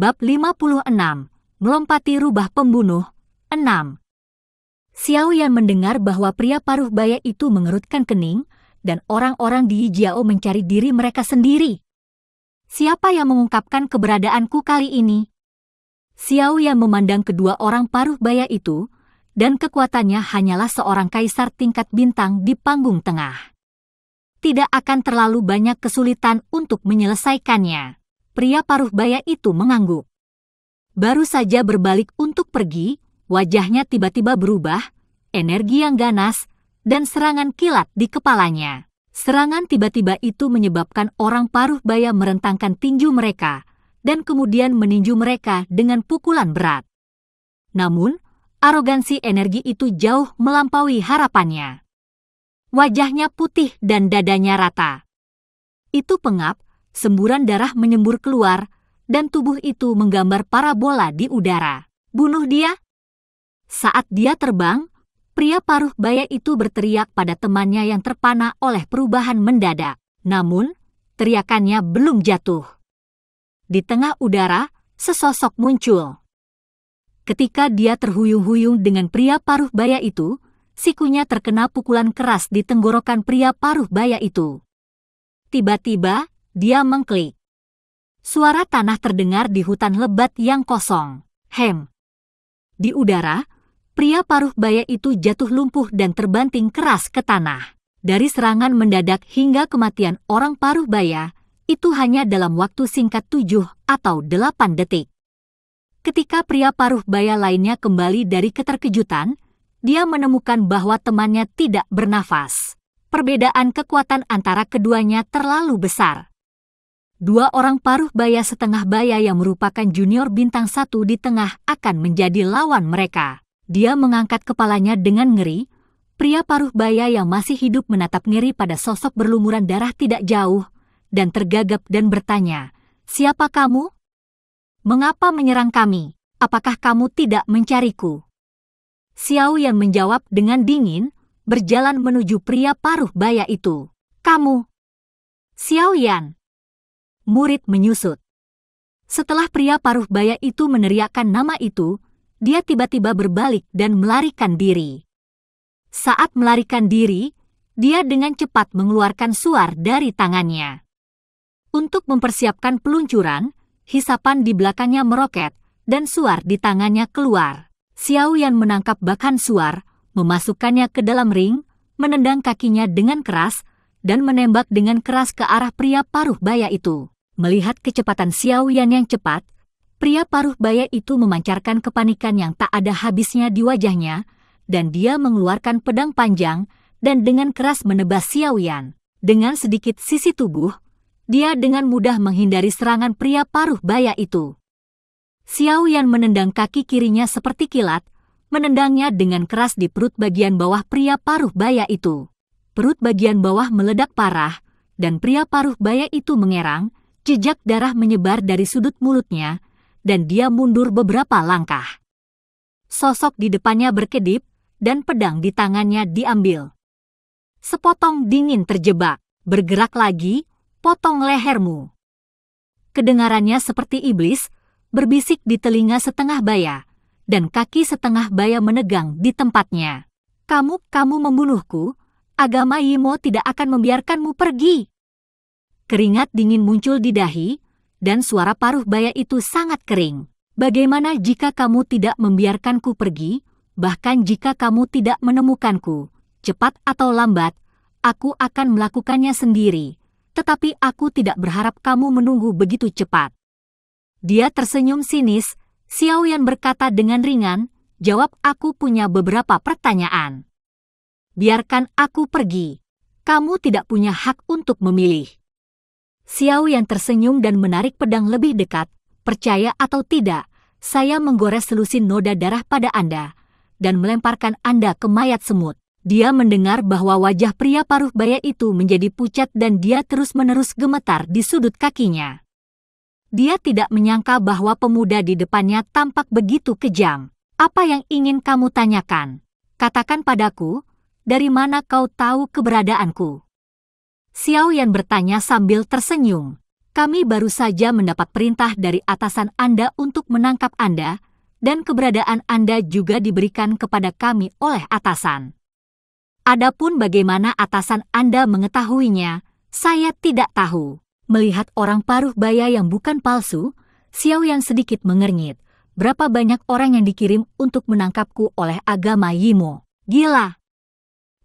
Bab 56, Melompati Rubah Pembunuh, 6. Xiao Yan mendengar bahwa pria paruh baya itu mengerutkan kening, dan orang-orang di Yijiao mencari diri mereka sendiri. Siapa yang mengungkapkan keberadaanku kali ini? Xiao Yan memandang kedua orang paruh baya itu, dan kekuatannya hanyalah seorang kaisar tingkat bintang di panggung tengah. Tidak akan terlalu banyak kesulitan untuk menyelesaikannya. Pria paruh baya itu mengangguk. Baru saja berbalik untuk pergi, wajahnya tiba-tiba berubah, energi yang ganas, dan serangan kilat di kepalanya. Serangan tiba-tiba itu menyebabkan orang paruh baya merentangkan tinju mereka, dan kemudian meninju mereka dengan pukulan berat. Namun, arogansi energi itu jauh melampaui harapannya. Wajahnya putih dan dadanya rata. Itu pengap, semburan darah menyembur keluar, dan tubuh itu menggambar parabola di udara. Bunuh dia! Saat dia terbang, pria paruh baya itu berteriak pada temannya yang terpana oleh perubahan mendadak. Namun, teriakannya belum jatuh. Di tengah udara, sesosok muncul. Ketika dia terhuyung-huyung dengan pria paruh baya itu, sikunya terkena pukulan keras di tenggorokan pria paruh baya itu. Tiba-tiba, dia mengklik. Suara tanah terdengar di hutan lebat yang kosong. Hem! Di udara, pria paruh baya itu jatuh lumpuh dan terbanting keras ke tanah. Dari serangan mendadak hingga kematian orang paruh baya, itu hanya dalam waktu singkat 7 atau 8 detik. Ketika pria paruh baya lainnya kembali dari keterkejutan, dia menemukan bahwa temannya tidak bernafas. Perbedaan kekuatan antara keduanya terlalu besar. Dua orang paruh baya setengah baya yang merupakan junior bintang 1 di tengah akan menjadi lawan mereka. Dia mengangkat kepalanya dengan ngeri. Pria paruh baya yang masih hidup menatap ngeri pada sosok berlumuran darah tidak jauh, dan tergagap dan bertanya, "Siapa kamu? Mengapa menyerang kami? Apakah kamu tidak mencariku?" Xiao Yan menjawab dengan dingin, berjalan menuju pria paruh baya itu. "Kamu?" "Xiao Yan." Murid menyusut. Setelah pria paruh baya itu meneriakkan nama itu, dia tiba-tiba berbalik dan melarikan diri. Saat melarikan diri, dia dengan cepat mengeluarkan suar dari tangannya. Untuk mempersiapkan peluncuran, hisapan di belakangnya meroket, dan suar di tangannya keluar. Xiao Yan menangkap bakan suar, memasukkannya ke dalam ring, menendang kakinya dengan keras, dan menembak dengan keras ke arah pria paruh baya itu. Melihat kecepatan Xiao Yan yang cepat, pria paruh baya itu memancarkan kepanikan yang tak ada habisnya di wajahnya, dan dia mengeluarkan pedang panjang dan dengan keras menebas Xiao Yan. Dengan sedikit sisi tubuh, dia dengan mudah menghindari serangan pria paruh baya itu. Xiao Yan menendang kaki kirinya seperti kilat, menendangnya dengan keras di perut bagian bawah pria paruh baya itu. Perut bagian bawah meledak parah, dan pria paruh baya itu mengerang, jejak darah menyebar dari sudut mulutnya, dan dia mundur beberapa langkah. Sosok di depannya berkedip, dan pedang di tangannya diambil. Sepotong dingin terjebak, bergerak lagi, potong lehermu. Kedengarannya seperti iblis, berbisik di telinga setengah baya, dan kaki setengah baya menegang di tempatnya. Kamu membunuhku, agama Yimo tidak akan membiarkanmu pergi. Keringat dingin muncul di dahi, dan suara paruh baya itu sangat kering. Bagaimana jika kamu tidak membiarkanku pergi, bahkan jika kamu tidak menemukanku, cepat atau lambat, aku akan melakukannya sendiri, tetapi aku tidak berharap kamu menunggu begitu cepat. Dia tersenyum sinis. Xiao Yan berkata dengan ringan, "Jawab, aku punya beberapa pertanyaan." "Biarkan aku pergi. Kamu tidak punya hak untuk memilih." Xiao Yan tersenyum dan menarik pedang lebih dekat. "Percaya atau tidak, saya menggores selusin noda darah pada Anda, dan melemparkan Anda ke mayat semut." Dia mendengar bahwa wajah pria paruh baya itu menjadi pucat dan dia terus-menerus gemetar di sudut kakinya. Dia tidak menyangka bahwa pemuda di depannya tampak begitu kejam. "Apa yang ingin kamu tanyakan? Katakan padaku, dari mana kau tahu keberadaanku?" Xiao Yan bertanya sambil tersenyum. Kami baru saja mendapat perintah dari atasan Anda untuk menangkap Anda, dan keberadaan Anda juga diberikan kepada kami oleh atasan. Adapun bagaimana atasan Anda mengetahuinya, saya tidak tahu. Melihat orang paruh baya yang bukan palsu, Xiaoyan sedikit mengernyit. Berapa banyak orang yang dikirim untuk menangkapku oleh agama Yimo? Gila!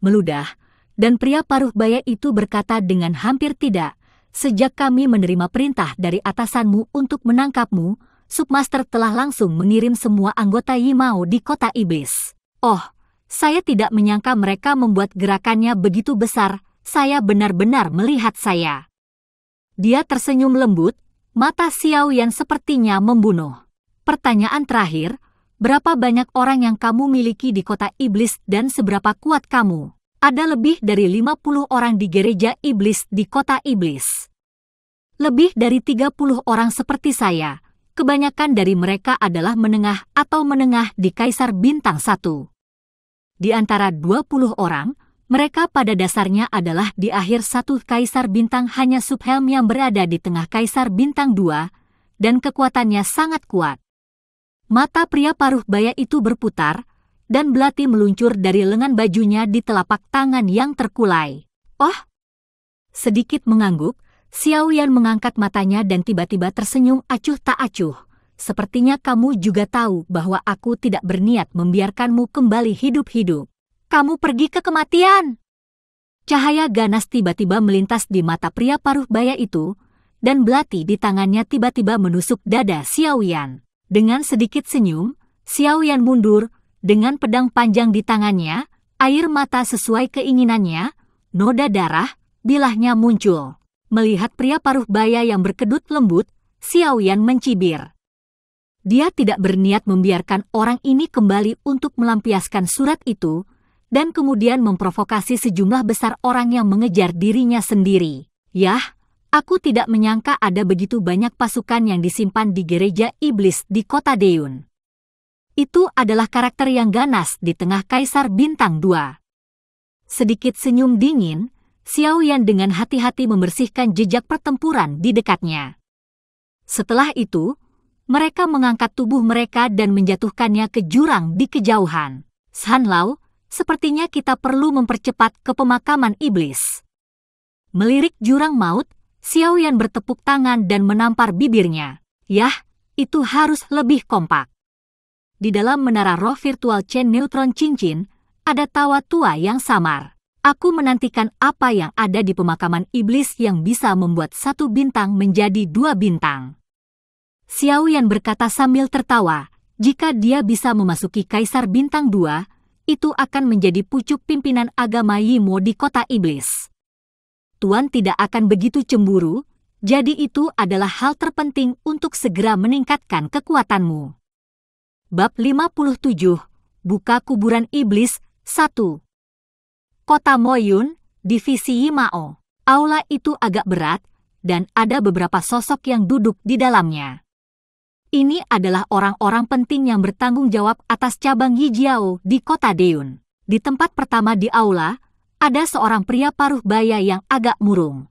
Meludah, dan pria paruh baya itu berkata dengan hampir tidak. Sejak kami menerima perintah dari atasanmu untuk menangkapmu, Submaster telah langsung mengirim semua anggota Yimao di kota iblis. Oh, saya tidak menyangka mereka membuat gerakannya begitu besar. Saya benar-benar melihat saya. Dia tersenyum lembut, mata Xiaoyan sepertinya membunuh. Pertanyaan terakhir, berapa banyak orang yang kamu miliki di kota iblis dan seberapa kuat kamu? Ada lebih dari 50 orang di gereja iblis di kota iblis. Lebih dari 30 orang seperti saya. Kebanyakan dari mereka adalah menengah atau menengah di Kaisar Bintang 1. Di antara 20 orang, mereka pada dasarnya adalah di akhir satu Kaisar Bintang, hanya Subhelm yang berada di tengah Kaisar Bintang 2, dan kekuatannya sangat kuat. Mata pria paruh baya itu berputar, dan belati meluncur dari lengan bajunya di telapak tangan yang terkulai. Oh! Sedikit mengangguk, Xiaoyan mengangkat matanya dan tiba-tiba tersenyum acuh tak acuh. Sepertinya kamu juga tahu bahwa aku tidak berniat membiarkanmu kembali hidup-hidup. Kamu pergi ke kematian. Cahaya ganas tiba-tiba melintas di mata pria paruh baya itu, dan belati di tangannya tiba-tiba menusuk dada Xiaoyan. Dengan sedikit senyum, Xiaoyan mundur, dengan pedang panjang di tangannya, air mata sesuai keinginannya, noda darah, bilahnya muncul. Melihat pria paruh baya yang berkedut lembut, Xiaoyan mencibir. Dia tidak berniat membiarkan orang ini kembali untuk melampiaskan surat itu, dan kemudian memprovokasi sejumlah besar orang yang mengejar dirinya sendiri. Yah, aku tidak menyangka ada begitu banyak pasukan yang disimpan di gereja iblis di kota Deun. Itu adalah karakter yang ganas di tengah Kaisar Bintang 2. Sedikit senyum dingin, Xiaoyan dengan hati-hati membersihkan jejak pertempuran di dekatnya. Setelah itu, mereka mengangkat tubuh mereka dan menjatuhkannya ke jurang di kejauhan. Sanlao, sepertinya kita perlu mempercepat ke pemakaman iblis. Melirik jurang maut, Xiaoyan bertepuk tangan dan menampar bibirnya. Yah, itu harus lebih kompak. Di dalam menara roh virtual Chen Neutron Cincin, ada tawa tua yang samar. Aku menantikan apa yang ada di pemakaman iblis yang bisa membuat satu bintang menjadi 2 bintang. Xiaoyan berkata sambil tertawa, jika dia bisa memasuki Kaisar Bintang 2, itu akan menjadi pucuk pimpinan agama Yimo di kota iblis. Tuan tidak akan begitu cemburu, jadi itu adalah hal terpenting untuk segera meningkatkan kekuatanmu. Bab 57, Buka Kuburan Iblis 1. Kota Moyun, Divisi Yimao. Aula itu agak berat, dan ada beberapa sosok yang duduk di dalamnya. Ini adalah orang-orang penting yang bertanggung jawab atas cabang Yijiao di kota Deun. Di tempat pertama di aula, ada seorang pria paruh baya yang agak murung.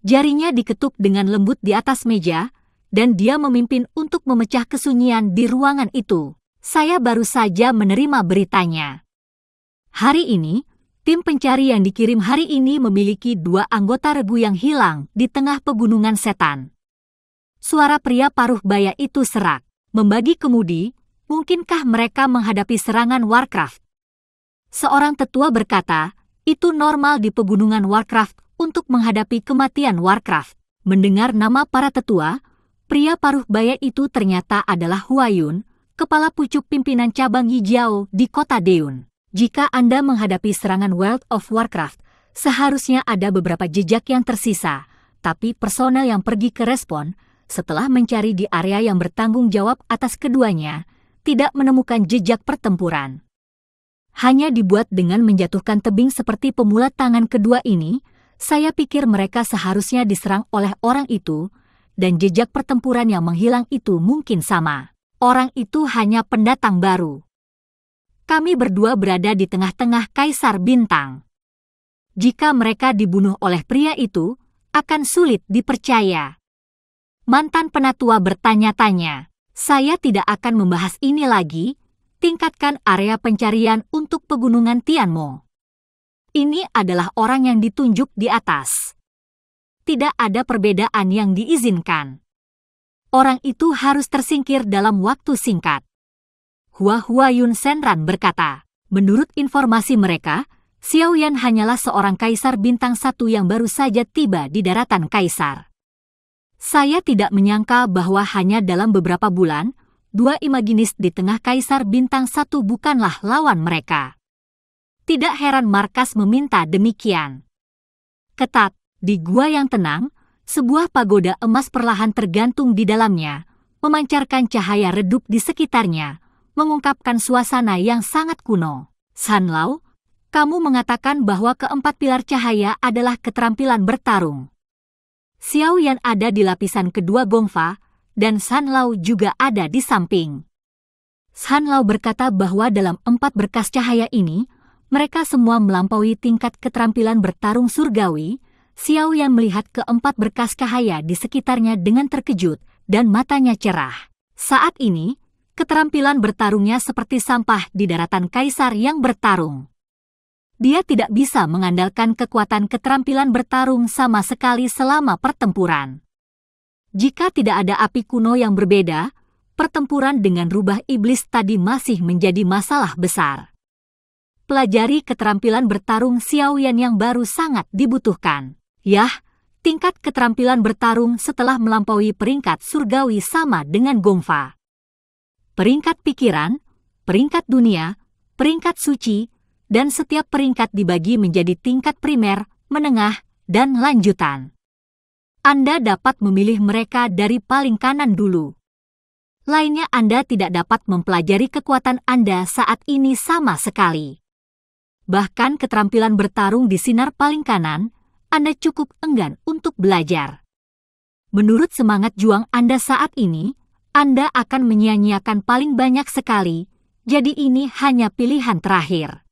Jarinya diketuk dengan lembut di atas meja, dan dia memimpin untuk memecah kesunyian di ruangan itu. Saya baru saja menerima beritanya. Hari ini, tim pencari yang dikirim hari ini memiliki 2 anggota regu yang hilang di tengah pegunungan setan. Suara pria paruh baya itu serak. Membagi kemudi, mungkinkah mereka menghadapi serangan Warcraft? Seorang tetua berkata, itu normal di pegunungan Warcraft untuk menghadapi kematian Warcraft. Mendengar nama para tetua, pria paruh baya itu ternyata adalah Huayun, kepala pucuk pimpinan cabang Yijiao di kota Deun. Jika Anda menghadapi serangan World of Warcraft, seharusnya ada beberapa jejak yang tersisa, tapi personel yang pergi ke Respawn, setelah mencari di area yang bertanggung jawab atas keduanya, tidak menemukan jejak pertempuran. Hanya dibuat dengan menjatuhkan tebing seperti pemula tangan kedua ini, saya pikir mereka seharusnya diserang oleh orang itu, dan jejak pertempuran yang menghilang itu mungkin sama. Orang itu hanya pendatang baru. Kami berdua berada di tengah-tengah Kaisar Bintang. Jika mereka dibunuh oleh pria itu, akan sulit dipercaya. Mantan penatua bertanya-tanya. Saya tidak akan membahas ini lagi. Tingkatkan area pencarian untuk pegunungan Tianmo. Ini adalah orang yang ditunjuk di atas. Tidak ada perbedaan yang diizinkan. Orang itu harus tersingkir dalam waktu singkat. Hua Yun Senran berkata, menurut informasi mereka, Xiao Yan hanyalah seorang kaisar bintang 1 yang baru saja tiba di daratan kaisar. Saya tidak menyangka bahwa hanya dalam beberapa bulan, 2 imaginis di tengah kaisar bintang 1 bukanlah lawan mereka. Tidak heran markas meminta demikian. Ketat, di gua yang tenang, sebuah pagoda emas perlahan tergantung di dalamnya, memancarkan cahaya redup di sekitarnya, mengungkapkan suasana yang sangat kuno. Sanlao, kamu mengatakan bahwa keempat pilar cahaya adalah keterampilan bertarung. Xiao Yan ada di lapisan kedua Gongfa, dan Sanlao juga ada di samping. Sanlao berkata bahwa dalam 4 berkas cahaya ini, mereka semua melampaui tingkat keterampilan bertarung surgawi. Xiao Yan melihat keempat berkas cahaya di sekitarnya dengan terkejut dan matanya cerah. Saat ini, keterampilan bertarungnya seperti sampah di daratan kaisar yang bertarung. Dia tidak bisa mengandalkan kekuatan keterampilan bertarung sama sekali selama pertempuran. Jika tidak ada api kuno yang berbeda, pertempuran dengan rubah iblis tadi masih menjadi masalah besar. Pelajari keterampilan bertarung Xiao Yan yang baru sangat dibutuhkan. Yah, tingkat keterampilan bertarung setelah melampaui peringkat surgawi sama dengan Gongfa. Peringkat pikiran, peringkat dunia, peringkat suci, dan setiap peringkat dibagi menjadi tingkat primer, menengah, dan lanjutan. Anda dapat memilih mereka dari paling kanan dulu. Lainnya Anda tidak dapat mempelajari kekuatan Anda saat ini sama sekali. Bahkan keterampilan bertarung di sinar paling kanan, Anda cukup enggan untuk belajar. Menurut semangat juang Anda saat ini, Anda akan menyia-nyiakan paling banyak sekali, jadi ini hanya pilihan terakhir.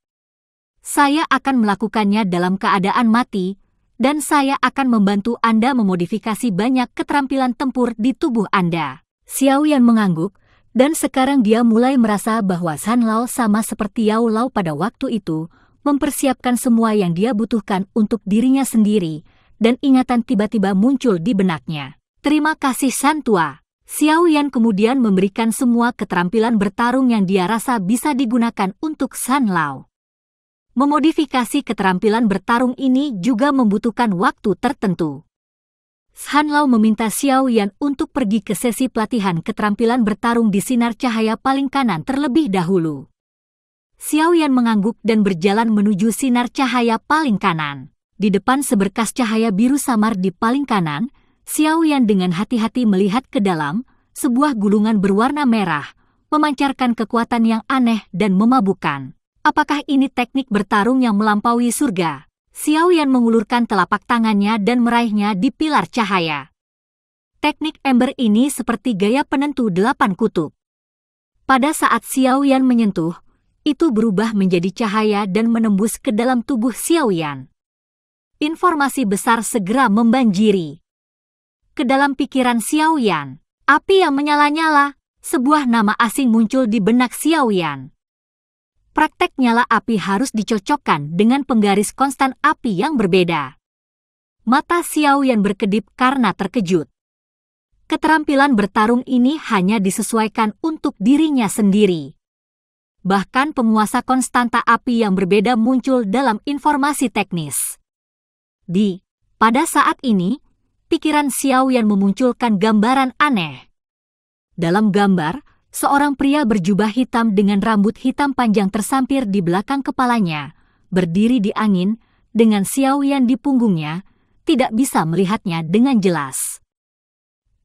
Saya akan melakukannya dalam keadaan mati, dan saya akan membantu Anda memodifikasi banyak keterampilan tempur di tubuh Anda. Xiao Yan mengangguk, dan sekarang dia mulai merasa bahwa Sanlao sama seperti Yao Lao pada waktu itu, mempersiapkan semua yang dia butuhkan untuk dirinya sendiri, dan ingatan tiba-tiba muncul di benaknya. Terima kasih Santua. Xiao Yan kemudian memberikan semua keterampilan bertarung yang dia rasa bisa digunakan untuk Sanlao. Memodifikasi keterampilan bertarung ini juga membutuhkan waktu tertentu. Sanlao meminta Xiao Yan untuk pergi ke sesi pelatihan keterampilan bertarung di sinar cahaya paling kanan terlebih dahulu. Xiao Yan mengangguk dan berjalan menuju sinar cahaya paling kanan. Di depan seberkas cahaya biru samar di paling kanan, Xiao Yan dengan hati-hati melihat ke dalam, sebuah gulungan berwarna merah, memancarkan kekuatan yang aneh dan memabukkan. Apakah ini teknik bertarung yang melampaui surga? Xiao Yan mengulurkan telapak tangannya dan meraihnya di pilar cahaya. Teknik ember ini seperti gaya penentu 8 kutub. Pada saat Xiao Yan menyentuh, itu berubah menjadi cahaya dan menembus ke dalam tubuh Xiao Yan. Informasi besar segera membanjiri ke dalam pikiran Xiao Yan. Api yang menyala-nyala, sebuah nama asing muncul di benak Xiao Yan. Praktek nyala api harus dicocokkan dengan penggaris konstan api yang berbeda. Mata Xiao Yan berkedip karena terkejut. Keterampilan bertarung ini hanya disesuaikan untuk dirinya sendiri. Bahkan penguasa konstanta api yang berbeda muncul dalam informasi teknis. Pada saat ini, pikiran Xiao Yan memunculkan gambaran aneh. Dalam gambar, seorang pria berjubah hitam dengan rambut hitam panjang tersampir di belakang kepalanya, berdiri di angin, dengan Xiao Yan di punggungnya, tidak bisa melihatnya dengan jelas.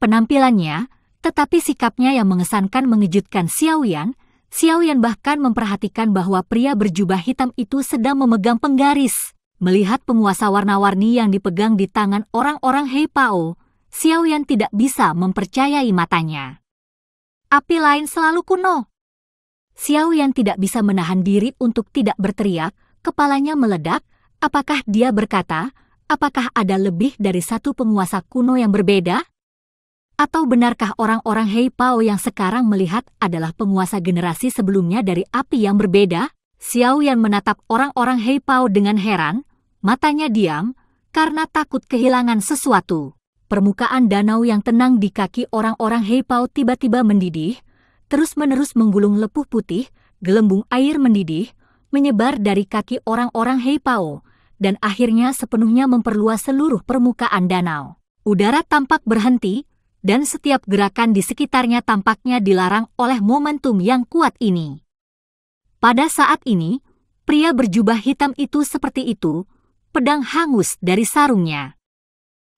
Penampilannya, tetapi sikapnya yang mengesankan mengejutkan Xiao Yan. Xiao Yan bahkan memperhatikan bahwa pria berjubah hitam itu sedang memegang penggaris. Melihat penguasa warna-warni yang dipegang di tangan orang-orang Hei Pao, Xiao Yan tidak bisa mempercayai matanya. Api lain selalu kuno. Xiao Yan tidak bisa menahan diri untuk tidak berteriak, kepalanya meledak. Apakah dia berkata, apakah ada lebih dari satu penguasa kuno yang berbeda? Atau benarkah orang-orang Heipao yang sekarang melihat adalah penguasa generasi sebelumnya dari api yang berbeda? Xiao Yan menatap orang-orang Heipao dengan heran, matanya diam, karena takut kehilangan sesuatu. Permukaan danau yang tenang di kaki orang-orang Heipao tiba-tiba mendidih, terus-menerus menggulung lepuh putih, gelembung air mendidih, menyebar dari kaki orang-orang Heipao, dan akhirnya sepenuhnya memperluas seluruh permukaan danau. Udara tampak berhenti, dan setiap gerakan di sekitarnya tampaknya dilarang oleh momentum yang kuat ini. Pada saat ini, pria berjubah hitam itu seperti itu, pedang hangus dari sarungnya.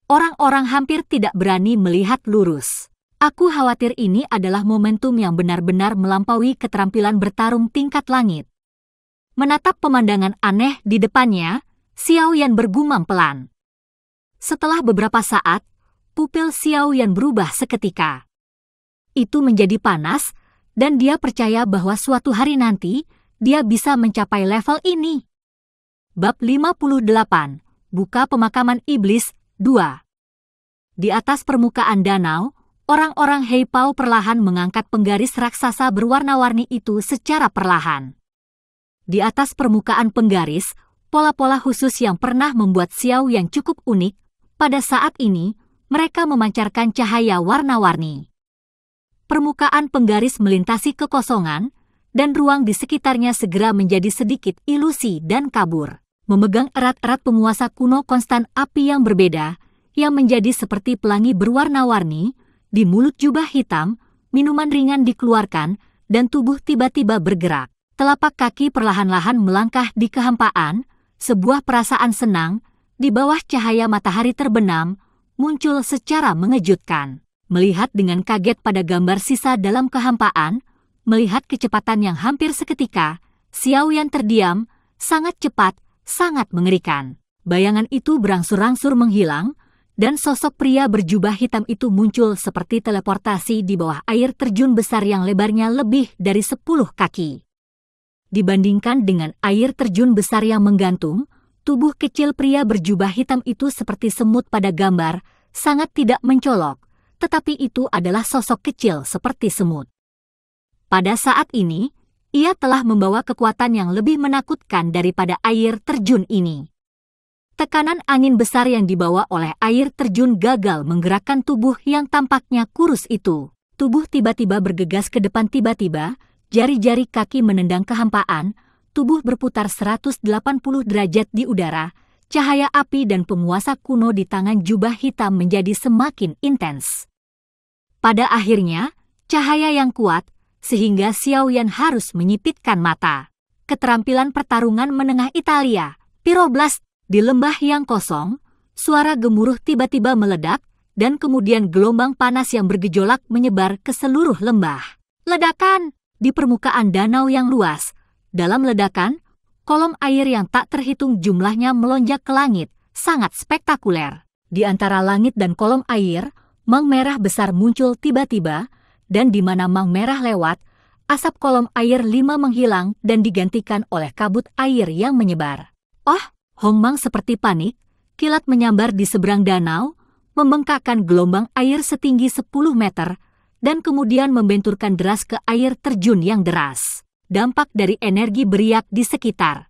Orang-orang hampir tidak berani melihat lurus. Aku khawatir ini adalah momentum yang benar-benar melampaui keterampilan bertarung tingkat langit. Menatap pemandangan aneh di depannya, Xiao Yan bergumam pelan. Setelah beberapa saat, pupil Xiao Yan berubah seketika. Itu menjadi panas, dan dia percaya bahwa suatu hari nanti, dia bisa mencapai level ini. Bab 58, Buka Pemakaman Iblis 2. Di atas permukaan danau, orang-orang Heipao perlahan mengangkat penggaris raksasa berwarna-warni itu secara perlahan. Di atas permukaan penggaris, pola-pola khusus yang pernah membuat Xiao yang cukup unik, pada saat ini, mereka memancarkan cahaya warna-warni. Permukaan penggaris melintasi kekosongan, dan ruang di sekitarnya segera menjadi sedikit ilusi dan kabur. Memegang erat-erat penguasa kuno konstan api yang berbeda, yang menjadi seperti pelangi berwarna-warni, di mulut jubah hitam, minuman ringan dikeluarkan, dan tubuh tiba-tiba bergerak. Telapak kaki perlahan-lahan melangkah di kehampaan, sebuah perasaan senang, di bawah cahaya matahari terbenam, muncul secara mengejutkan. Melihat dengan kaget pada gambar sisa dalam kehampaan, melihat kecepatan yang hampir seketika, Xiao Yan terdiam, sangat cepat, sangat mengerikan. Bayangan itu berangsur-angsur menghilang, dan sosok pria berjubah hitam itu muncul seperti teleportasi di bawah air terjun besar yang lebarnya lebih dari 10 kaki. Dibandingkan dengan air terjun besar yang menggantung, tubuh kecil pria berjubah hitam itu seperti semut pada gambar, sangat tidak mencolok, tetapi itu adalah sosok kecil seperti semut. Pada saat ini, ia telah membawa kekuatan yang lebih menakutkan daripada air terjun ini. Tekanan angin besar yang dibawa oleh air terjun gagal menggerakkan tubuh yang tampaknya kurus itu. Tubuh tiba-tiba bergegas ke depan tiba-tiba, jari-jari kaki menendang kehampaan, tubuh berputar 180 derajat di udara, cahaya api dan penguasa kuno di tangan jubah hitam menjadi semakin intens. Pada akhirnya, cahaya yang kuat, sehingga Xiao Yan harus menyipitkan mata. Keterampilan pertarungan menengah Italia, Pyroblast, di lembah yang kosong, suara gemuruh tiba-tiba meledak, dan kemudian gelombang panas yang bergejolak menyebar ke seluruh lembah. Ledakan! Di permukaan danau yang luas, dalam ledakan, kolom air yang tak terhitung jumlahnya melonjak ke langit, sangat spektakuler. Di antara langit dan kolom air, mang merah besar muncul tiba-tiba, dan di mana mang merah lewat, asap kolom air 5 menghilang dan digantikan oleh kabut air yang menyebar. Oh, Hong Mang seperti panik, kilat menyambar di seberang danau, membengkakkan gelombang air setinggi 10 meter, dan kemudian membenturkan deras ke air terjun yang deras. Dampak dari energi beriak di sekitar.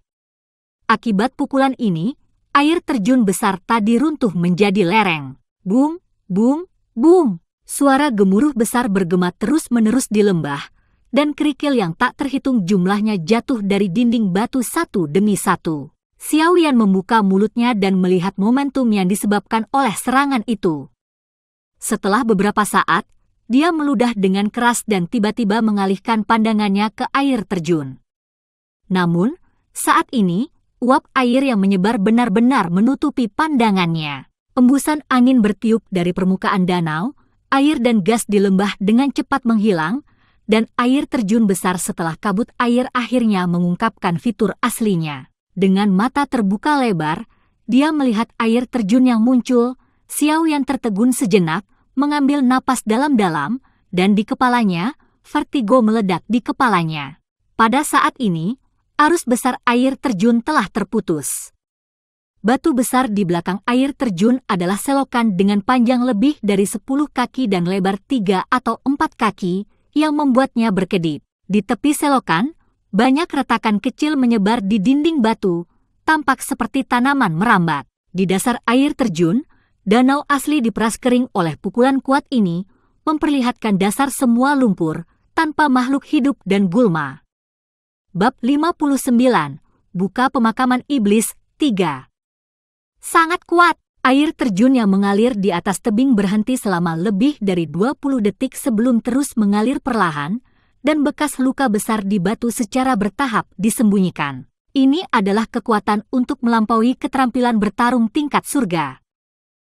Akibat pukulan ini, air terjun besar tadi runtuh menjadi lereng. Boom, boom, boom. Suara gemuruh besar bergema terus-menerus di lembah, dan kerikil yang tak terhitung jumlahnya jatuh dari dinding batu satu demi satu. Xiao Yan membuka mulutnya dan melihat momentum yang disebabkan oleh serangan itu. Setelah beberapa saat, dia meludah dengan keras dan tiba-tiba mengalihkan pandangannya ke air terjun. Namun, saat ini, uap air yang menyebar benar-benar menutupi pandangannya. Embusan angin bertiup dari permukaan danau, air dan gas di lembah dengan cepat menghilang, dan air terjun besar setelah kabut air akhirnya mengungkapkan fitur aslinya. Dengan mata terbuka lebar, dia melihat air terjun yang muncul. Xiao Yan tertegun sejenak, mengambil napas dalam-dalam, dan di kepalanya, vertigo meledak di kepalanya. Pada saat ini, arus besar air terjun telah terputus. Batu besar di belakang air terjun adalah selokan dengan panjang lebih dari 10 kaki dan lebar 3 atau 4 kaki yang membuatnya berkedip. Di tepi selokan, banyak retakan kecil menyebar di dinding batu, tampak seperti tanaman merambat. Di dasar air terjun, danau asli diperas kering oleh pukulan kuat ini memperlihatkan dasar semua lumpur, tanpa makhluk hidup dan gulma. Bab 59. Buka pemakaman iblis 3. Sangat kuat. Air terjun yang mengalir di atas tebing berhenti selama lebih dari 20 detik sebelum terus mengalir perlahan, dan bekas luka besar di batu secara bertahap disembunyikan. Ini adalah kekuatan untuk melampaui keterampilan bertarung tingkat surga.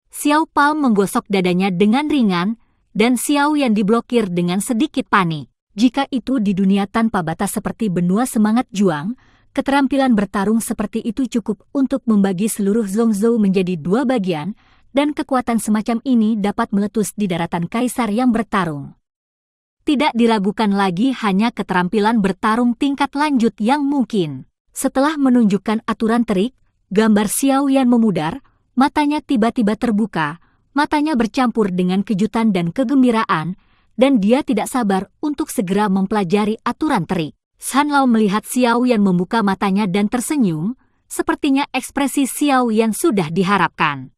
Xiao Pao menggosok dadanya dengan ringan, dan Xiao Yan diblokir dengan sedikit panik. Jika itu di dunia tanpa batas seperti benua semangat juang, keterampilan bertarung seperti itu cukup untuk membagi seluruh Zhongzhou menjadi 2 bagian, dan kekuatan semacam ini dapat meletus di daratan kaisar yang bertarung. Tidak diragukan lagi hanya keterampilan bertarung tingkat lanjut yang mungkin. Setelah menunjukkan aturan trik, gambar Xiao Yan memudar, matanya tiba-tiba terbuka, matanya bercampur dengan kejutan dan kegembiraan, dan dia tidak sabar untuk segera mempelajari aturan trik. Shan Lao melihat Xiao Yan membuka matanya dan tersenyum, sepertinya ekspresi Xiao Yan sudah diharapkan.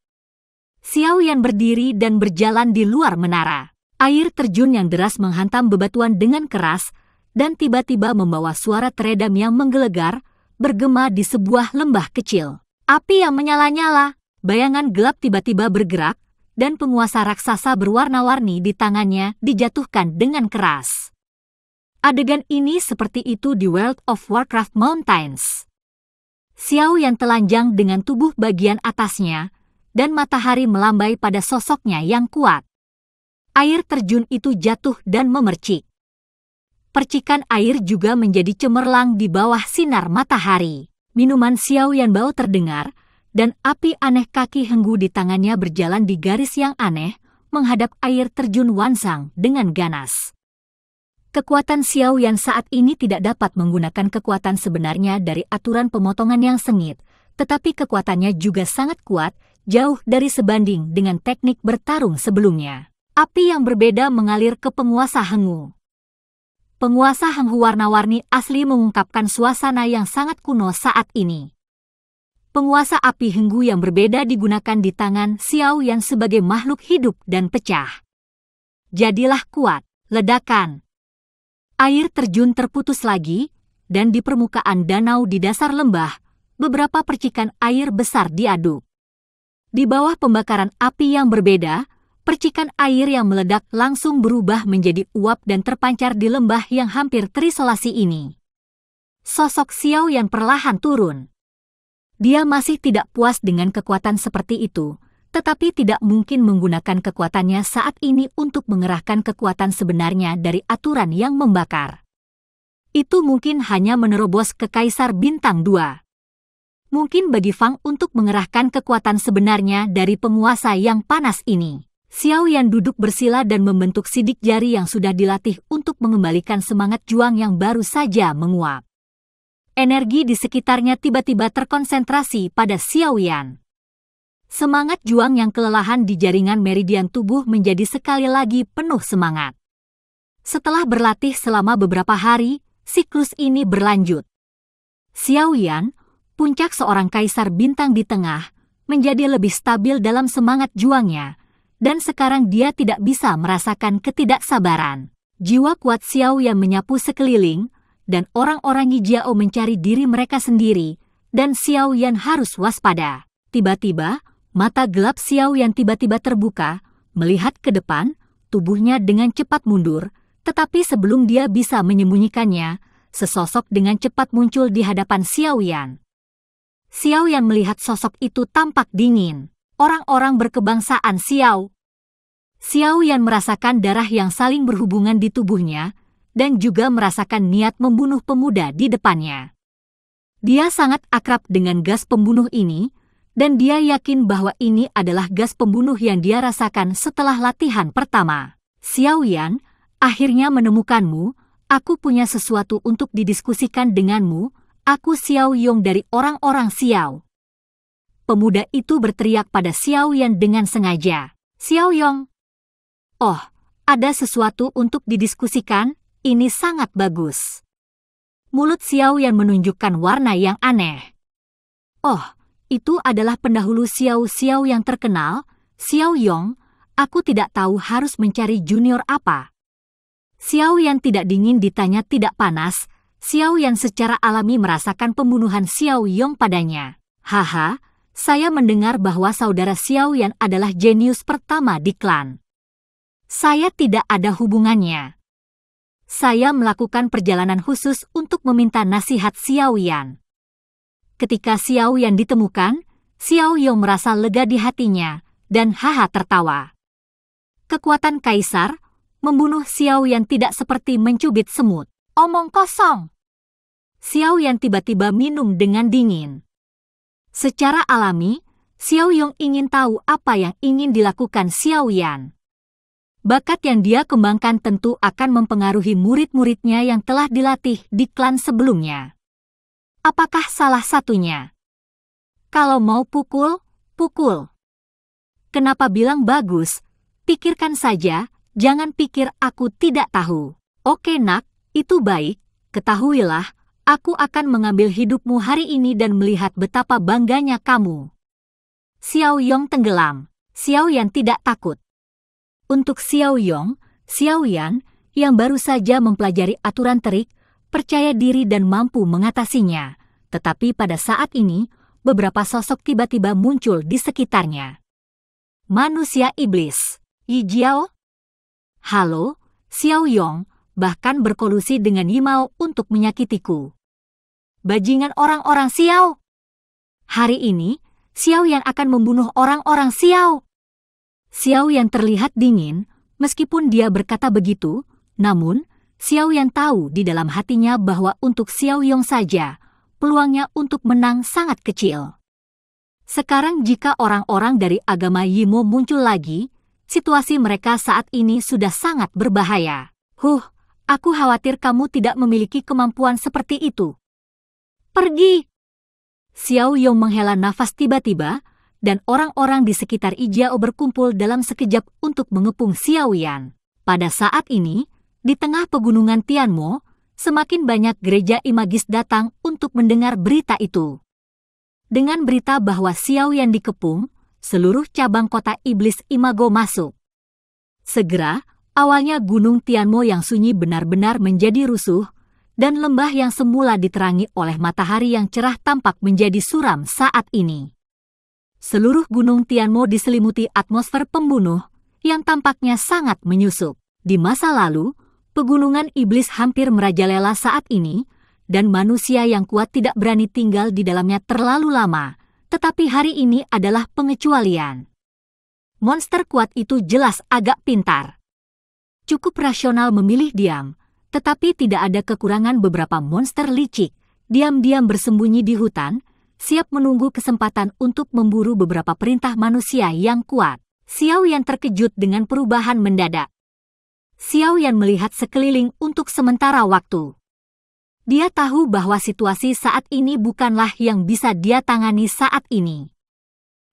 Xiao Yan berdiri dan berjalan di luar menara. Air terjun yang deras menghantam bebatuan dengan keras, dan tiba-tiba membawa suara teredam yang menggelegar, bergema di sebuah lembah kecil. Api yang menyala-nyala, bayangan gelap tiba-tiba bergerak, dan penguasa raksasa berwarna-warni di tangannya dijatuhkan dengan keras. Adegan ini seperti itu di World of Warcraft Mountains. Xiao Yan telanjang dengan tubuh bagian atasnya, dan matahari melambai pada sosoknya yang kuat. Air terjun itu jatuh dan memercik. Percikan air juga menjadi cemerlang di bawah sinar matahari. Minuman Xiao Yan bau terdengar, dan api aneh kaki Henggu di tangannya berjalan di garis yang aneh, menghadap air terjun Wansang dengan ganas. Kekuatan Xiao Yan saat ini tidak dapat menggunakan kekuatan sebenarnya dari aturan pemotongan yang sengit, tetapi kekuatannya juga sangat kuat, jauh dari sebanding dengan teknik bertarung sebelumnya. Api yang berbeda mengalir ke penguasa Henggu. Penguasa Henggu warna-warni asli mengungkapkan suasana yang sangat kuno saat ini. Penguasa api Henggu yang berbeda digunakan di tangan Xiao Yan sebagai makhluk hidup dan pecah. Jadilah kuat, ledakan. Air terjun terputus lagi, dan di permukaan danau di dasar lembah, beberapa percikan air besar diaduk. Di bawah pembakaran api yang berbeda, percikan air yang meledak langsung berubah menjadi uap dan terpancar di lembah yang hampir terisolasi ini. Sosok Xiao Yan perlahan turun. Dia masih tidak puas dengan kekuatan seperti itu, tetapi tidak mungkin menggunakan kekuatannya saat ini untuk mengerahkan kekuatan sebenarnya dari aturan yang membakar. Itu mungkin hanya menerobos ke Kaisar Bintang 2. Mungkin bagi Fang untuk mengerahkan kekuatan sebenarnya dari penguasa yang panas ini. Xiao Yan duduk bersila dan membentuk sidik jari yang sudah dilatih untuk mengembalikan semangat juang yang baru saja menguap. Energi di sekitarnya tiba-tiba terkonsentrasi pada Xiao Yan. Semangat juang yang kelelahan di jaringan meridian tubuh menjadi sekali lagi penuh semangat. Setelah berlatih selama beberapa hari, siklus ini berlanjut. Xiao Yan, puncak seorang kaisar bintang di tengah, menjadi lebih stabil dalam semangat juangnya, dan sekarang dia tidak bisa merasakan ketidaksabaran. Jiwa kuat Xiao Yan menyapu sekeliling, dan orang-orang Yijiao mencari diri mereka sendiri, dan Xiao Yan harus waspada. Tiba-tiba, mata gelap Xiao Yan tiba-tiba terbuka, melihat ke depan, tubuhnya dengan cepat mundur, tetapi sebelum dia bisa menyembunyikannya, sesosok dengan cepat muncul di hadapan Xiao Yan. Xiao Yan melihat sosok itu tampak dingin. Orang-orang berkebangsaan Xiao. Xiao Yan merasakan darah yang saling berhubungan di tubuhnya, dan juga merasakan niat membunuh pemuda di depannya. Dia sangat akrab dengan gas pembunuh ini, dan dia yakin bahwa ini adalah gas pembunuh yang dia rasakan setelah latihan pertama. Xiao Yan, akhirnya menemukanmu, aku punya sesuatu untuk didiskusikan denganmu, aku Xiao Yong dari orang-orang Xiao. pemuda itu berteriak pada Xiao Yan dengan sengaja. Xiao Yong. Oh, ada sesuatu untuk didiskusikan, ini sangat bagus. Mulut Xiao Yan menunjukkan warna yang aneh. Oh, itu adalah pendahulu Xiao yang terkenal, Xiao Yong. Aku tidak tahu harus mencari junior apa. Xiao Yan tidak dingin ditanya tidak panas. Xiao Yan secara alami merasakan pembunuhan Xiao Yong padanya. Haha, saya mendengar bahwa saudara Xiao Yan adalah jenius pertama di klan. Saya tidak ada hubungannya. Saya melakukan perjalanan khusus untuk meminta nasihat Xiao Yan. Ketika Xiao Yan ditemukan, Xiao Yong merasa lega di hatinya dan haha tertawa. Kekuatan kaisar membunuh Xiao Yan tidak seperti mencubit semut. Omong kosong. Xiao Yan tiba-tiba minum dengan dingin. Secara alami, Xiao Yong ingin tahu apa yang ingin dilakukan Xiao Yan. Bakat yang dia kembangkan tentu akan mempengaruhi murid-muridnya yang telah dilatih di klan sebelumnya. Apakah salah satunya? Kalau mau pukul, pukul. Kenapa bilang bagus? Pikirkan saja, jangan pikir aku tidak tahu. Oke nak, itu baik. Ketahuilah, aku akan mengambil hidupmu hari ini dan melihat betapa bangganya kamu. Xiao Yong tenggelam. Xiao Yan tidak takut. Untuk Xiao Yong, Xiao Yan, yang baru saja mempelajari aturan trik, percaya diri dan mampu mengatasinya. Tetapi pada saat ini, beberapa sosok tiba-tiba muncul di sekitarnya. Manusia iblis. Yi Jiao? Halo, Xiao Yong, bahkan berkolusi dengan Yimao untuk menyakitiku. Bajingan orang-orang Xiao. Hari ini, Xiao Yan akan membunuh orang-orang Xiao. Xiao Yan terlihat dingin, meskipun dia berkata begitu, namun, Xiao Yan tahu di dalam hatinya bahwa untuk Xiao Yong saja, peluangnya untuk menang sangat kecil. Sekarang jika orang-orang dari agama Yimo muncul lagi, situasi mereka saat ini sudah sangat berbahaya. Aku khawatir kamu tidak memiliki kemampuan seperti itu. Pergi! Xiao Yong menghela nafas tiba-tiba, dan orang-orang di sekitar Ijiao berkumpul dalam sekejap untuk mengepung Xiao Yan. Pada saat ini, di tengah pegunungan Tianmo, semakin banyak gereja imagis datang untuk mendengar berita itu. Dengan berita bahwa Xiao Yan dikepung, seluruh cabang kota iblis Imago masuk. Segera, awalnya gunung Tianmo yang sunyi benar-benar menjadi rusuh, dan lembah yang semula diterangi oleh matahari yang cerah tampak menjadi suram saat ini. Seluruh gunung Tianmo diselimuti atmosfer pembunuh, yang tampaknya sangat menyusup. Di masa lalu, pegunungan iblis hampir merajalela saat ini, dan manusia yang kuat tidak berani tinggal di dalamnya terlalu lama, tetapi hari ini adalah pengecualian. Monster kuat itu jelas agak pintar. Cukup rasional memilih diam, tetapi tidak ada kekurangan beberapa monster licik, diam-diam bersembunyi di hutan, siap menunggu kesempatan untuk memburu beberapa perintah manusia yang kuat. Xiao Yan terkejut dengan perubahan mendadak. Xiao Yan melihat sekeliling untuk sementara waktu. Dia tahu bahwa situasi saat ini bukanlah yang bisa dia tangani saat ini.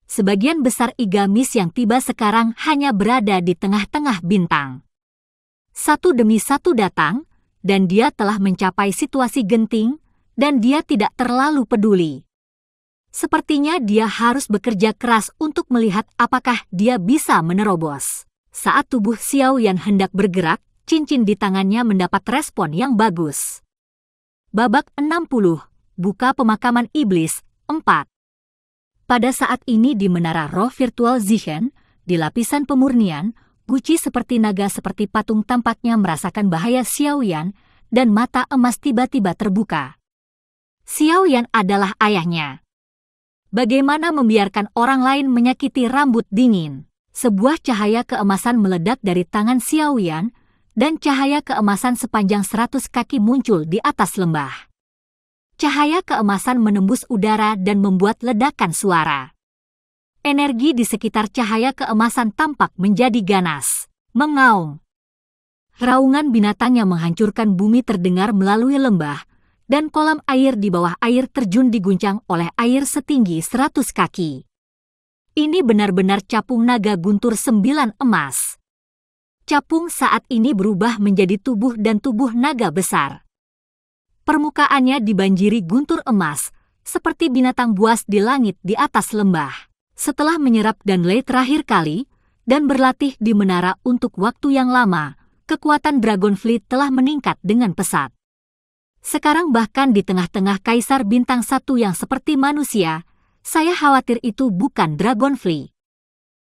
Sebagian besar igamis yang tiba sekarang hanya berada di tengah-tengah bintang. Satu demi satu datang, dan dia telah mencapai situasi genting, dan dia tidak terlalu peduli. Sepertinya dia harus bekerja keras untuk melihat apakah dia bisa menerobos. Saat tubuh Xiao Yan hendak bergerak, cincin di tangannya mendapat respon yang bagus. Babak 60, buka pemakaman iblis, 4. Pada saat ini di menara roh virtual Zichen, di lapisan pemurnian, Guci seperti naga seperti patung tampaknya merasakan bahaya Xiao Yan, dan mata emas tiba-tiba terbuka. Xiao Yan adalah ayahnya. Bagaimana membiarkan orang lain menyakiti rambut dingin? Sebuah cahaya keemasan meledak dari tangan Xiao Yan, dan cahaya keemasan sepanjang 100 kaki muncul di atas lembah. Cahaya keemasan menembus udara dan membuat ledakan suara. Energi di sekitar cahaya keemasan tampak menjadi ganas, mengaung. Raungan binatang yang menghancurkan bumi terdengar melalui lembah, dan kolam air di bawah air terjun diguncang oleh air setinggi 100 kaki. Ini benar-benar capung naga guntur 9 emas. Capung saat ini berubah menjadi tubuh dan tubuh naga besar. Permukaannya dibanjiri guntur emas, seperti binatang buas di langit di atas lembah. Setelah menyerap Danley terakhir kali, dan berlatih di menara untuk waktu yang lama, kekuatan Dragonfleet telah meningkat dengan pesat. Sekarang bahkan di tengah-tengah Kaisar Bintang 1 yang seperti manusia, saya khawatir itu bukan Dragonfleet.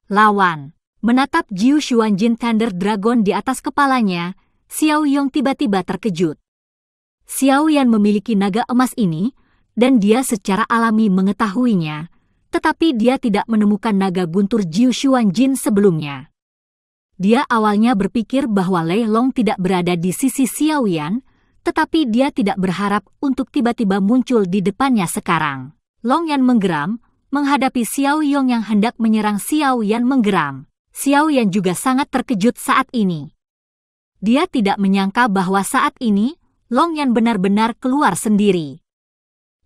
Lawan. Menatap Jiu Xuanjin Thunder Dragon di atas kepalanya, Xiao Yong tiba-tiba terkejut. Xiao Yan memiliki naga emas ini, dan dia secara alami mengetahuinya, tetapi dia tidak menemukan naga guntur Jiu Xuanjin sebelumnya. Dia awalnya berpikir bahwa Lei Long tidak berada di sisi Xiao Yan, tetapi dia tidak berharap untuk tiba-tiba muncul di depannya sekarang. Long Yan menggeram, menghadapi Xiao Yong yang hendak menyerang. Xiao Yan menggeram. Xiao Yan juga sangat terkejut saat ini. Dia tidak menyangka bahwa saat ini, Long Yan benar-benar keluar sendiri.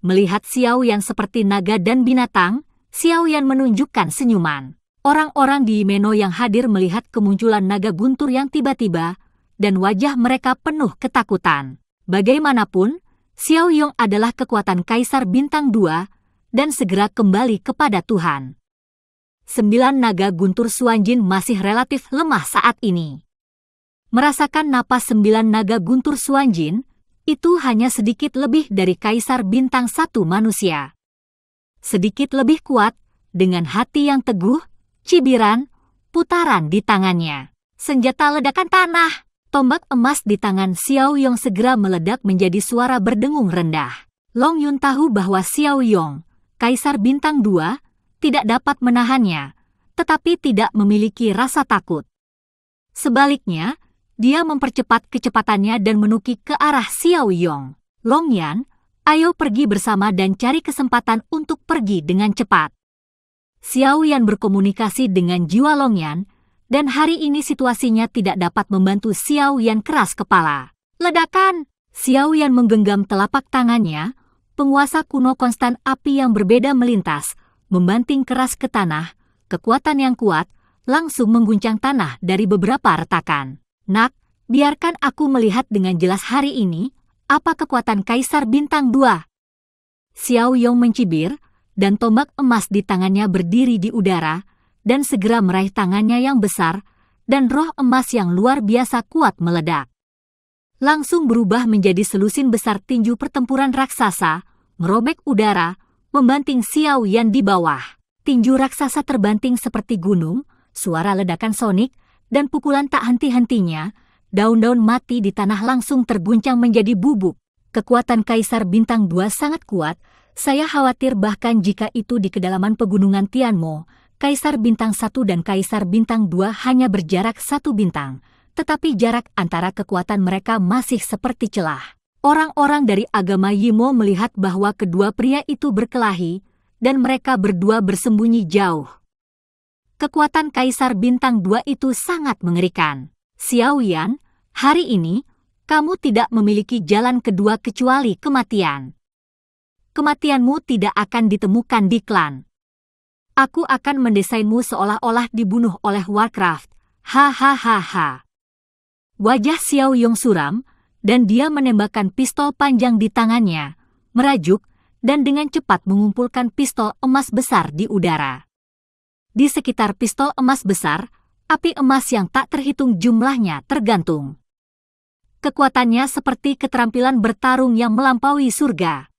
Melihat Xiao Yan seperti naga dan binatang, Xiao Yan menunjukkan senyuman. Orang-orang di Yimeno yang hadir melihat kemunculan naga guntur yang tiba-tiba, dan wajah mereka penuh ketakutan. Bagaimanapun, Xiao Yong adalah kekuatan Kaisar Bintang 2, dan segera kembali kepada Tuhan. 9 naga guntur Xuanjin masih relatif lemah saat ini. Merasakan napas 9 naga guntur Xuanjin, itu hanya sedikit lebih dari Kaisar Bintang 1 manusia. Sedikit lebih kuat, dengan hati yang teguh, cibiran, putaran di tangannya. Senjata ledakan tanah. Tombak emas di tangan Xiao Yong segera meledak menjadi suara berdengung rendah. Long Yun tahu bahwa Xiao Yong, Kaisar Bintang 2, tidak dapat menahannya, tetapi tidak memiliki rasa takut. Sebaliknya, dia mempercepat kecepatannya dan menukik ke arah Xiao Yong. Long Yan, ayo pergi bersama dan cari kesempatan untuk pergi dengan cepat. Xiao Yan berkomunikasi dengan jiwa Long Yan, dan hari ini situasinya tidak dapat membantu Xiao Yan keras kepala. Ledakan! Xiao Yan menggenggam telapak tangannya, penguasa kuno konstan api yang berbeda melintas, membanting keras ke tanah, kekuatan yang kuat, langsung mengguncang tanah dari beberapa retakan. Nak, biarkan aku melihat dengan jelas hari ini, apa kekuatan Kaisar Bintang 2. Xiao Yong mencibir, dan tombak emas di tangannya berdiri di udara, dan segera meraih tangannya yang besar, dan roh emas yang luar biasa kuat meledak. Langsung berubah menjadi selusin besar tinju pertempuran raksasa, merobek udara, membanting Xiao Yan di bawah. Tinju raksasa terbanting seperti gunung, suara ledakan sonik, dan pukulan tak henti-hentinya, daun-daun mati di tanah langsung terguncang menjadi bubuk. Kekuatan Kaisar Bintang 2 sangat kuat, saya khawatir bahkan jika itu di kedalaman pegunungan Tianmo, Kaisar Bintang 1 dan Kaisar Bintang 2 hanya berjarak 1 bintang, tetapi jarak antara kekuatan mereka masih seperti celah. Orang-orang dari agama Yimo melihat bahwa kedua pria itu berkelahi, dan mereka berdua bersembunyi jauh. Kekuatan Kaisar Bintang 2 itu sangat mengerikan. Xiao Yan, hari ini, kamu tidak memiliki jalan kedua kecuali kematian. Kematianmu tidak akan ditemukan di klan. Aku akan mendesainmu seolah-olah dibunuh oleh Warcraft. Hahaha. Wajah Xiao Yong suram, dan dia menembakkan pistol panjang di tangannya, merajuk, dan dengan cepat mengumpulkan pistol emas besar di udara. Di sekitar pistol emas besar, api emas yang tak terhitung jumlahnya tergantung. Kekuatannya seperti keterampilan bertarung yang melampaui surga.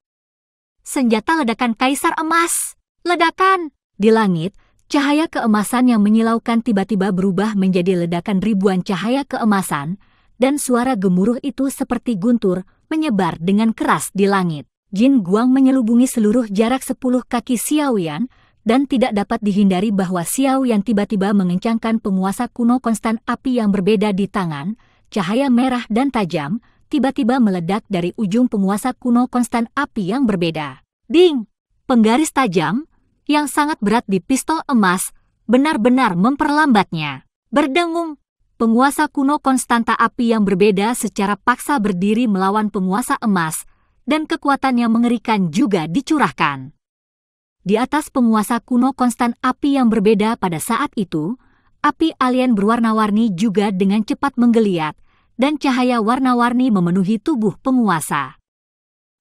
Senjata ledakan Kaisar Emas. Ledakan! Di langit, cahaya keemasan yang menyilaukan tiba-tiba berubah menjadi ledakan ribuan cahaya keemasan, dan suara gemuruh itu seperti guntur, menyebar dengan keras di langit. Jin Guang menyelubungi seluruh jarak 10 kaki Xiao Yan, dan tidak dapat dihindari bahwa Xiao Yan tiba-tiba mengencangkan penguasa kuno konstan api yang berbeda di tangan, cahaya merah dan tajam, tiba-tiba meledak dari ujung penguasa kuno konstan api yang berbeda. Ding! Penggaris tajam, yang sangat berat di pistol emas, benar-benar memperlambatnya. Berdengung! Penguasa kuno konstanta api yang berbeda secara paksa berdiri melawan penguasa emas, dan kekuatan yang mengerikan juga dicurahkan. Di atas penguasa kuno konstan api yang berbeda pada saat itu, api alien berwarna-warni juga dengan cepat menggeliat, dan cahaya warna-warni memenuhi tubuh penguasa.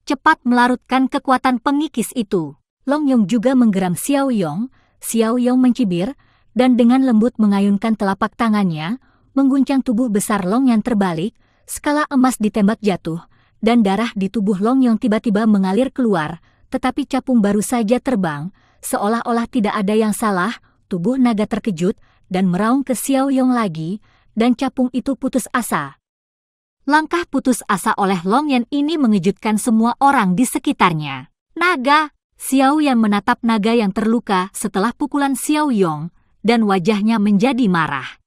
Cepat melarutkan kekuatan pengikis itu. Long Yong juga menggeram Xiao Yong. Xiao Yong mencibir, dan dengan lembut mengayunkan telapak tangannya, mengguncang tubuh besar Long yang terbalik, skala emas ditembak jatuh, dan darah di tubuh Long Yong tiba-tiba mengalir keluar, tetapi capung baru saja terbang, seolah-olah tidak ada yang salah. Tubuh naga terkejut dan meraung ke Xiao Yong lagi, dan capung itu putus asa. Langkah putus asa oleh Long Yan ini mengejutkan semua orang di sekitarnya. Naga! Xiao Yan menatap naga yang terluka setelah pukulan Xiao Yong, dan wajahnya menjadi marah.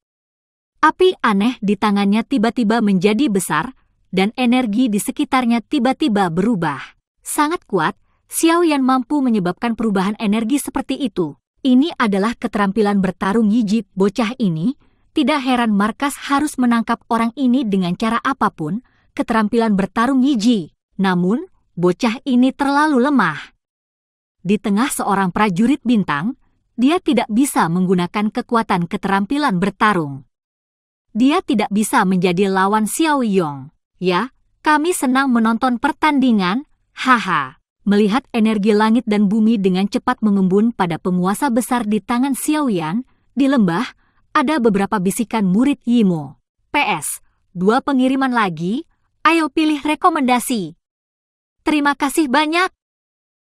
Api aneh di tangannya tiba-tiba menjadi besar, dan energi di sekitarnya tiba-tiba berubah. Sangat kuat, Xiao Yan mampu menyebabkan perubahan energi seperti itu. Ini adalah keterampilan bertarung Yiji bocah ini. Tidak heran markas harus menangkap orang ini dengan cara apapun, keterampilan bertarung Yiji. Namun, bocah ini terlalu lemah. Di tengah seorang prajurit bintang, dia tidak bisa menggunakan kekuatan keterampilan bertarung. Dia tidak bisa menjadi lawan Xiao Yong. Ya, kami senang menonton pertandingan, haha. Melihat energi langit dan bumi dengan cepat mengembun pada penguasa besar di tangan Xiao Yan, di lembah, ada beberapa bisikan murid Yimo. PS, 2 pengiriman lagi, ayo pilih rekomendasi. Terima kasih banyak.